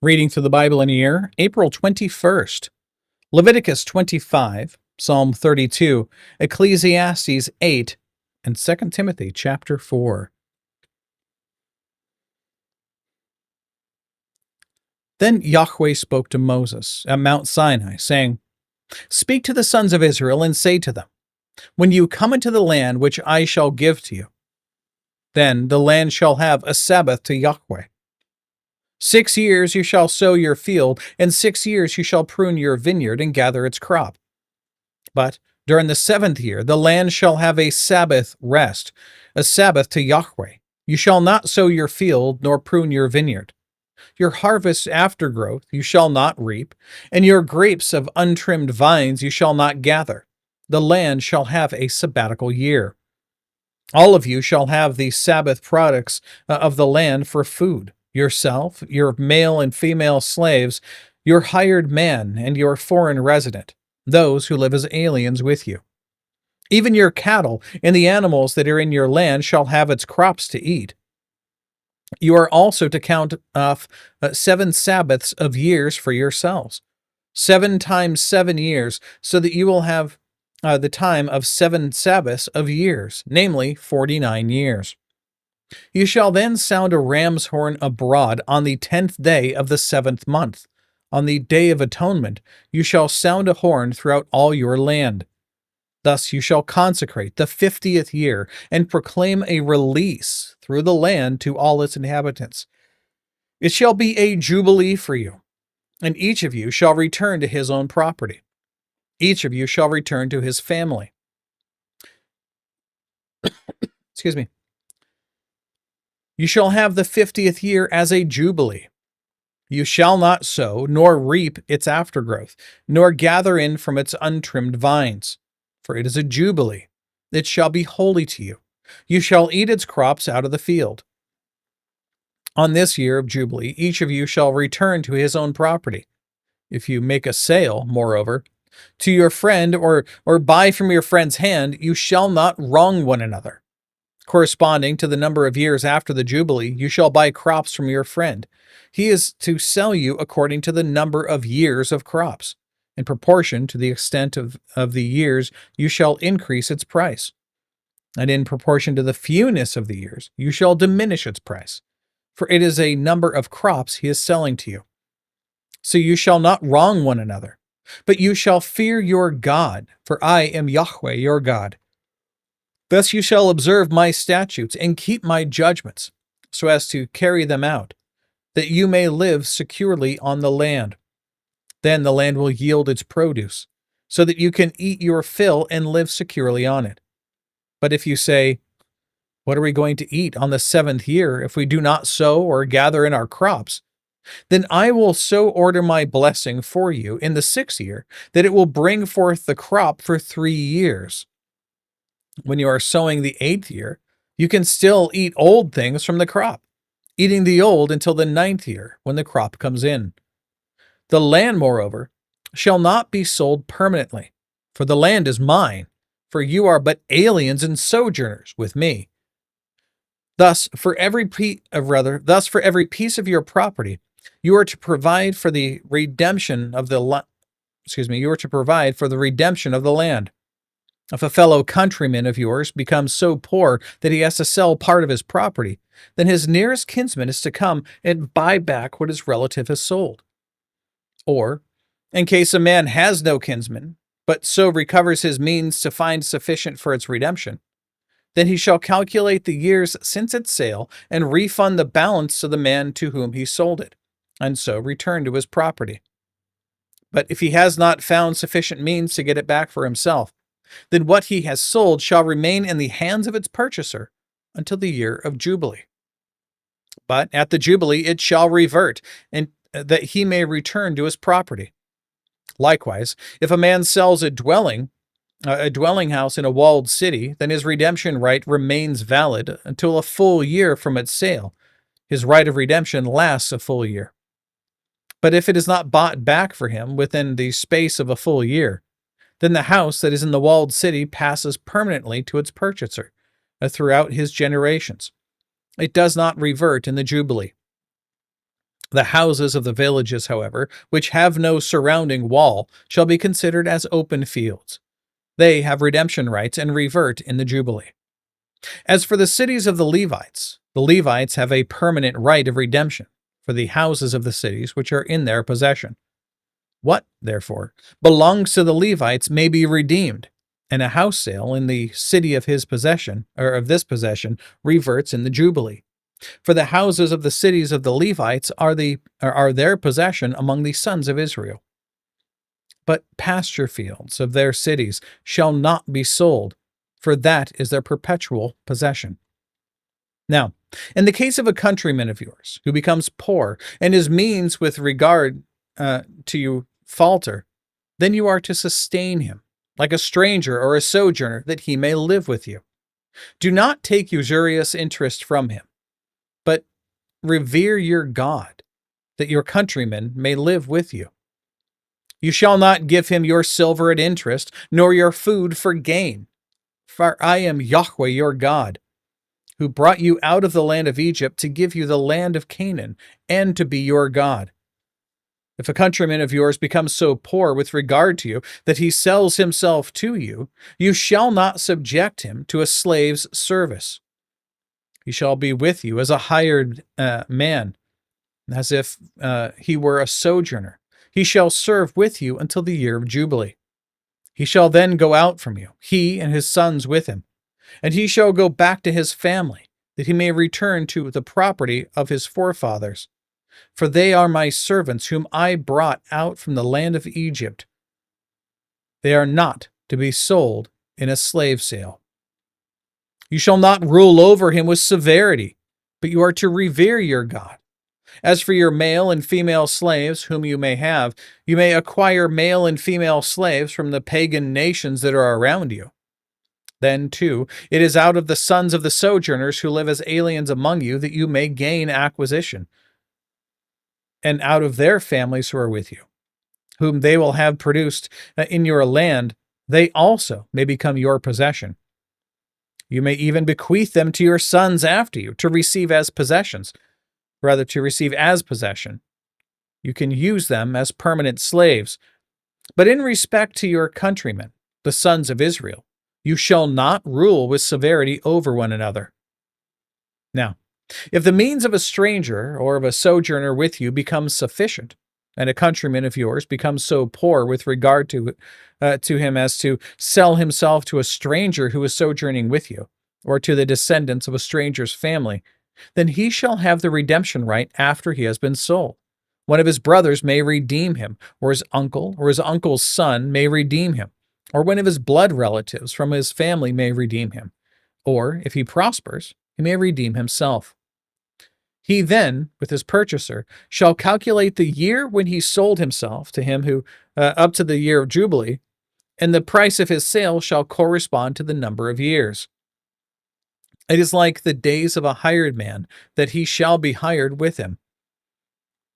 Reading through the Bible in a year, April 21st, Leviticus 25, Psalm 32, Ecclesiastes 8, and 2 Timothy chapter 4. Then Yahweh spoke to Moses at Mount Sinai, saying, Speak to the sons of Israel and say to them, When you come into the land which I shall give to you, then the land shall have a Sabbath to Yahweh. 6 years you shall sow your field, and 6 years you shall prune your vineyard and gather its crop. But during the 7th year the land shall have a Sabbath rest, a Sabbath to Yahweh. You shall not sow your field nor prune your vineyard. Your harvest aftergrowth you shall not reap, and your grapes of untrimmed vines you shall not gather. The land shall have a sabbatical year. All of you shall have the Sabbath products of the land for food, yourself, your male and female slaves, your hired man, and your foreign resident, those who live as aliens with you. Even your cattle and the animals that are in your land shall have its crops to eat. You are also to count off 7 Sabbaths of years for yourselves, 7 times 7 years, so that you will have the time of 7 Sabbaths of years, namely 49 years. You shall then sound a ram's horn abroad on the 10th day of the 7th month. On the Day of Atonement you shall sound a horn throughout all your land. Thus you shall consecrate the 50th year and proclaim a release through the land to all its inhabitants. It shall be a jubilee for you, and each of you shall return to his own property. Each of you shall return to his family. Excuse me. You shall have the 50th year as a jubilee. You shall not sow, nor reap its aftergrowth, nor gather in from its untrimmed vines, for it is a jubilee. It shall be holy to you. You shall eat its crops out of the field. On this year of jubilee, each of you shall return to his own property. If you make a sale, moreover, to your friend or buy from your friend's hand, you shall not wrong one another. Corresponding to the number of years after the Jubilee, you shall buy crops from your friend. He is to sell you according to the number of years of crops. In proportion to the extent of the years, you shall increase its price. And in proportion to the fewness of the years, you shall diminish its price. For it is a number of crops he is selling to you. So you shall not wrong one another, but you shall fear your God, for I am Yahweh your God. Thus you shall observe my statutes and keep my judgments, so as to carry them out, that you may live securely on the land. Then the land will yield its produce, so that you can eat your fill and live securely on it. But if you say, What are we going to eat on the 7th year if we do not sow or gather in our crops? Then I will so order my blessing for you in the 6th year that it will bring forth the crop for 3 years. When you are sowing the 8th year, you can still eat old things from the crop, eating the old until the 9th year, when the crop comes in. The land, moreover, shall not be sold permanently, for the land is mine, for you are but aliens and sojourners with me. Thus, for every piece of your property, you are to provide for the redemption of the land. If a fellow countryman of yours becomes so poor that he has to sell part of his property, then his nearest kinsman is to come and buy back what his relative has sold. Or, in case a man has no kinsman, but so recovers his means to find sufficient for its redemption, then he shall calculate the years since its sale and refund the balance to the man to whom he sold it, and so return to his property. But if he has not found sufficient means to get it back for himself, then what he has sold shall remain in the hands of its purchaser until the year of Jubilee. But at the Jubilee it shall revert, and that he may return to his property. Likewise, if a man sells a dwelling house in a walled city, then his redemption right remains valid until a full year from its sale. His right of redemption lasts a full year. But if it is not bought back for him within the space of a full year, then the house that is in the walled city passes permanently to its purchaser throughout his generations. It does not revert in the Jubilee. The houses of the villages, however, which have no surrounding wall, shall be considered as open fields. They have redemption rights and revert in the Jubilee. As for the cities of the Levites have a permanent right of redemption for the houses of the cities which are in their possession. What, therefore, belongs to the Levites may be redeemed, and a house sale in the city of his possession, or of this possession, reverts in the Jubilee. For the houses of the cities of the Levites are their possession among the sons of Israel. But pasture fields of their cities shall not be sold, for that is their perpetual possession. Now, in the case of a countryman of yours who becomes poor and his means with regard to you falter, then you are to sustain him, like a stranger or a sojourner, that he may live with you. Do not take usurious interest from him, but revere your God, that your countryman may live with you. You shall not give him your silver at interest, nor your food for gain. For I am Yahweh your God, who brought you out of the land of Egypt to give you the land of Canaan, and to be your God. If a countryman of yours becomes so poor with regard to you that he sells himself to you, you shall not subject him to a slave's service. He shall be with you as a hired man, as if he were a sojourner. He shall serve with you until the year of Jubilee. He shall then go out from you, he and his sons with him, and he shall go back to his family, that he may return to the property of his forefathers. For they are my servants, whom I brought out from the land of Egypt. They are not to be sold in a slave sale. You shall not rule over him with severity, but you are to revere your God. As for your male and female slaves whom you may have, you may acquire male and female slaves from the pagan nations that are around you. Then, too, it is out of the sons of the sojourners who live as aliens among you that you may gain acquisition, and out of their families who are with you, whom they will have produced in your land, they also may become your possession. You may even bequeath them to your sons after you, to receive as possession. You can use them as permanent slaves. But in respect to your countrymen, the sons of Israel, you shall not rule with severity over one another. Now, if the means of a stranger or of a sojourner with you becomes sufficient, and a countryman of yours becomes so poor with regard to him as to sell himself to a stranger who is sojourning with you, or to the descendants of a stranger's family, then he shall have the redemption right after he has been sold. One of his brothers may redeem him, or his uncle's son may redeem him, or one of his blood relatives from his family may redeem him, or, if he prospers, he may redeem himself. He then, with his purchaser, shall calculate the year when he sold himself to him who up to the year of Jubilee, and the price of his sale shall correspond to the number of years. It is like the days of a hired man, that he shall be hired with him.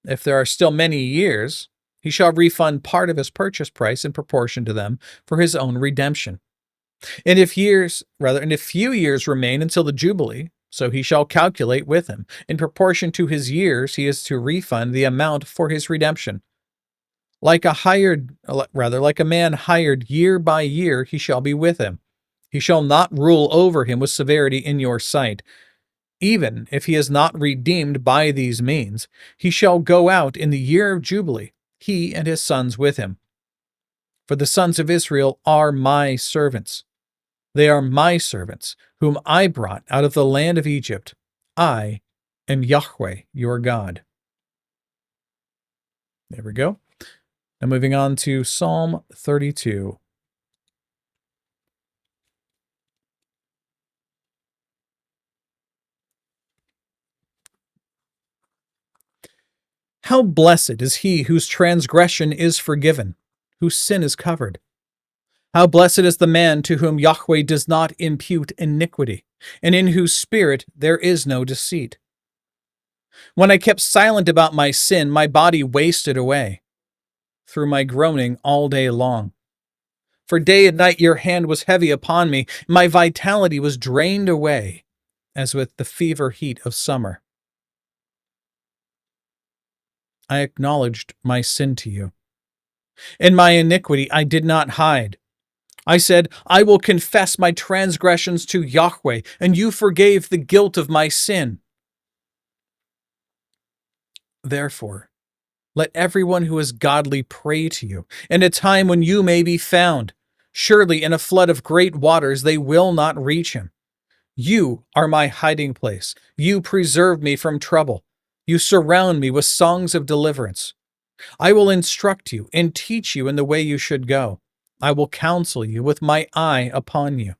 If there are still many years, he shall refund part of his purchase price in proportion to them for his own redemption. And if few years remain until the Jubilee, so he shall calculate with him. In proportion to his years, he is to refund the amount for his redemption. Like a man hired year by year, he shall be with him. He shall not rule over him with severity in your sight. Even if he is not redeemed by these means, he shall go out in the year of Jubilee, he and his sons with him. For the sons of Israel are my servants. They are my servants, whom I brought out of the land of Egypt. I am Yahweh, your God. There we go. Now moving on to Psalm 32. How blessed is he whose transgression is forgiven, whose sin is covered. How blessed is the man to whom Yahweh does not impute iniquity, and in whose spirit there is no deceit. When I kept silent about my sin, my body wasted away through my groaning all day long. For day and night your hand was heavy upon me, my vitality was drained away, as with the fever heat of summer. I acknowledged my sin to you. In my iniquity I did not hide. I said, I will confess my transgressions to Yahweh, and you forgave the guilt of my sin. Therefore, let everyone who is godly pray to you in a time when you may be found. Surely in a flood of great waters they will not reach him. You are my hiding place. You preserve me from trouble. You surround me with songs of deliverance. I will instruct you and teach you in the way you should go. I will counsel you with my eye upon you.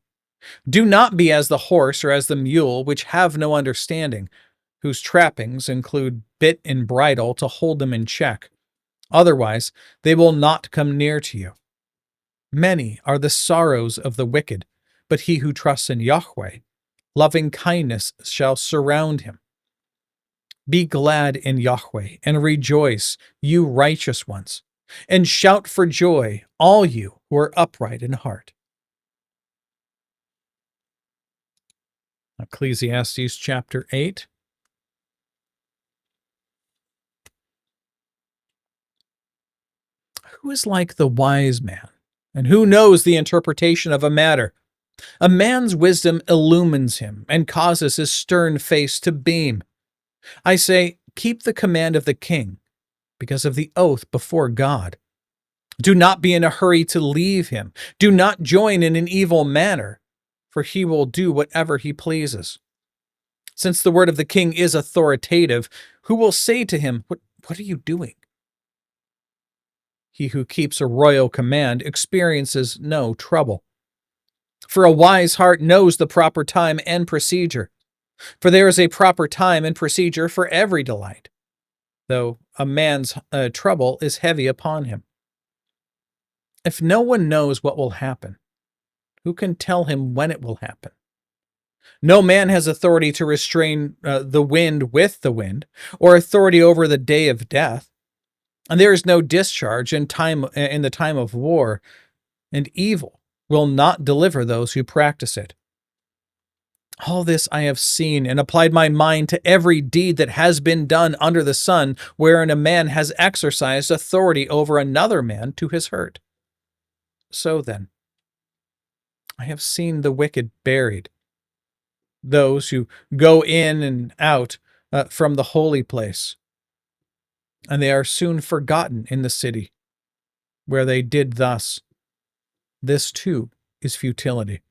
Do not be as the horse or as the mule, which have no understanding, whose trappings include bit and bridle to hold them in check. Otherwise, they will not come near to you. Many are the sorrows of the wicked, but he who trusts in Yahweh, loving kindness shall surround him. Be glad in Yahweh and rejoice, you righteous ones, and shout for joy, all you who are upright in heart. Ecclesiastes chapter 8. Who is like the wise man, and who knows the interpretation of a matter? A man's wisdom illumines him and causes his stern face to beam. I say, keep the command of the king, because of the oath before God. Do not be in a hurry to leave him. Do not join in an evil manner, for he will do whatever he pleases. Since the word of the king is authoritative, who will say to him, What are you doing? He who keeps a royal command experiences no trouble. For a wise heart knows the proper time and procedure. For there is a proper time and procedure for every delight, though a man's trouble is heavy upon him. If no one knows what will happen, who can tell him when it will happen? No man has authority to restrain the wind with the wind, or authority over the day of death. And there is no discharge in the time of war, and evil will not deliver those who practice it. All this I have seen and applied my mind to every deed that has been done under the sun, wherein a man has exercised authority over another man to his hurt. So then, I have seen the wicked buried, those who go in and out from the holy place, and they are soon forgotten in the city, where they did thus. This too is futility.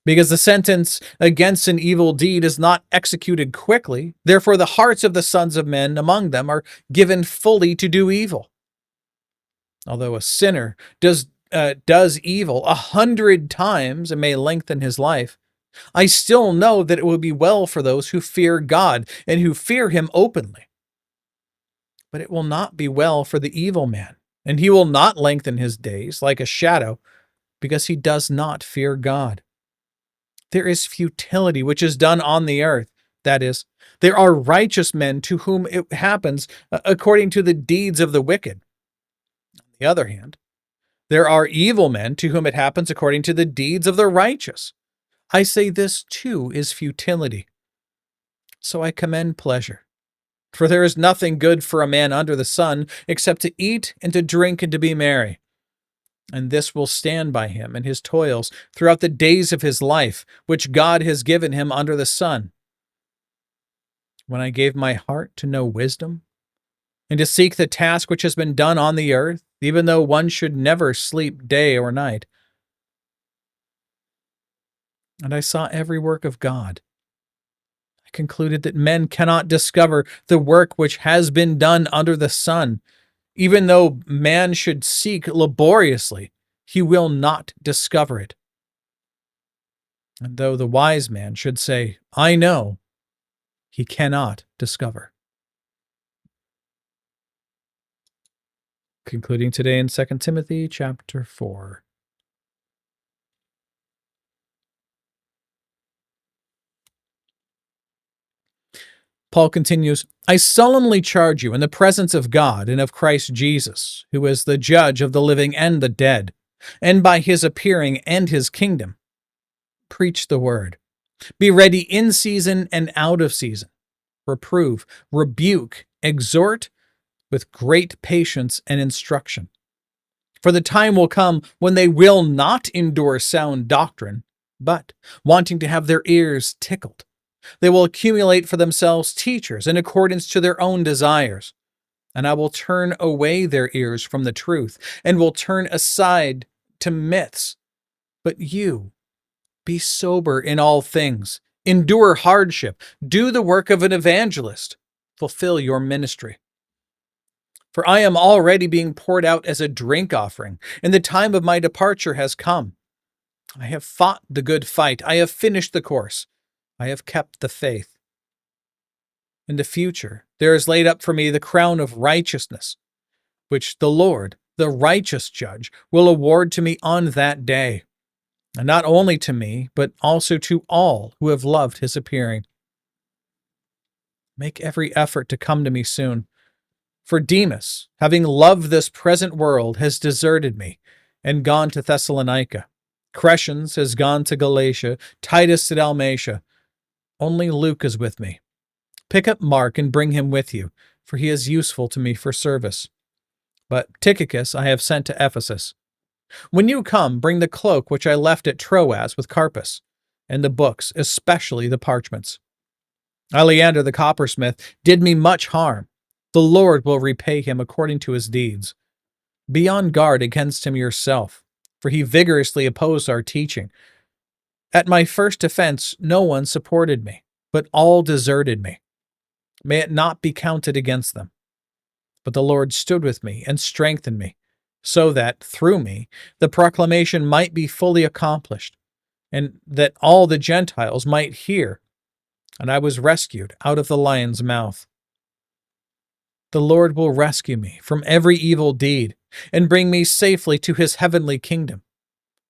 Because the sentence against an evil deed is not executed quickly, therefore the hearts of the sons of men among them are given fully to do evil. Although a sinner does evil 100 times and may lengthen his life, I still know that it will be well for those who fear God and who fear him openly. But it will not be well for the evil man, and he will not lengthen his days like a shadow, because he does not fear God. There is futility which is done on the earth. That is, there are righteous men to whom it happens according to the deeds of the wicked. On the other hand, there are evil men to whom it happens according to the deeds of the righteous. I say this too is futility. So I commend pleasure. For there is nothing good for a man under the sun except to eat and to drink and to be merry. And this will stand by him in his toils throughout the days of his life, which God has given him under the sun. When I gave my heart to know wisdom, and to seek the task which has been done on the earth, even though one should never sleep day or night. And I saw every work of God. I concluded that men cannot discover the work which has been done under the sun. Even though man should seek laboriously, he will not discover it. And though the wise man should say, I know, he cannot discover. Concluding today in 2 Timothy chapter 4. Paul continues, I solemnly charge you in the presence of God and of Christ Jesus, who is the judge of the living and the dead, and by his appearing and his kingdom. Preach the word. Be ready in season and out of season. Reprove, rebuke, exhort with great patience and instruction. For the time will come when they will not endure sound doctrine, but, wanting to have their ears tickled, they will accumulate for themselves teachers in accordance to their own desires. And I will turn away their ears from the truth, and will turn aside to myths. But you, be sober in all things, endure hardship, do the work of an evangelist, fulfill your ministry. For I am already being poured out as a drink offering, and the time of my departure has come. I have fought the good fight, I have finished the course, I have kept the faith. In the future, there is laid up for me the crown of righteousness, which the Lord, the righteous judge, will award to me on that day, and not only to me, but also to all who have loved his appearing. Make every effort to come to me soon, for Demas, having loved this present world, has deserted me and gone to Thessalonica. Crescens has gone to Galatia, Titus to Dalmatia. Only Luke is with me. Pick up Mark and bring him with you, for he is useful to me for service. But Tychicus I have sent to Ephesus. When you come, bring the cloak which I left at Troas with Carpus, and the books, especially the parchments. Aleander the coppersmith did me much harm. The Lord will repay him according to his deeds. Be on guard against him yourself, for he vigorously opposed our teaching. At my first offense, no one supported me, but all deserted me. May it not be counted against them. But the Lord stood with me and strengthened me, so that, through me, the proclamation might be fully accomplished, and that all the Gentiles might hear, and I was rescued out of the lion's mouth. The Lord will rescue me from every evil deed, and bring me safely to his heavenly kingdom.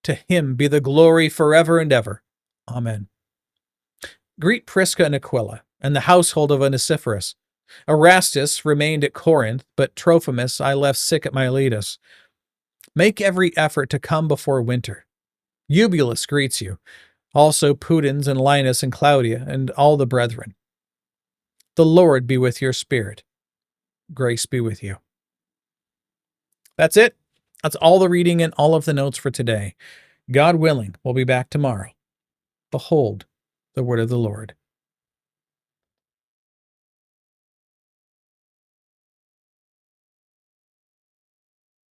To him be the glory forever and ever. Amen. Greet Prisca and Aquila, and the household of Onesiphorus. Erastus remained at Corinth, but Trophimus I left sick at Miletus. Make every effort to come before winter. Eubulus greets you, also Pudens and Linus and Claudia, and all the brethren. The Lord be with your spirit. Grace be with you. That's it. That's all the reading and all of the notes for today. God willing, we'll be back tomorrow. Behold, the word of the Lord.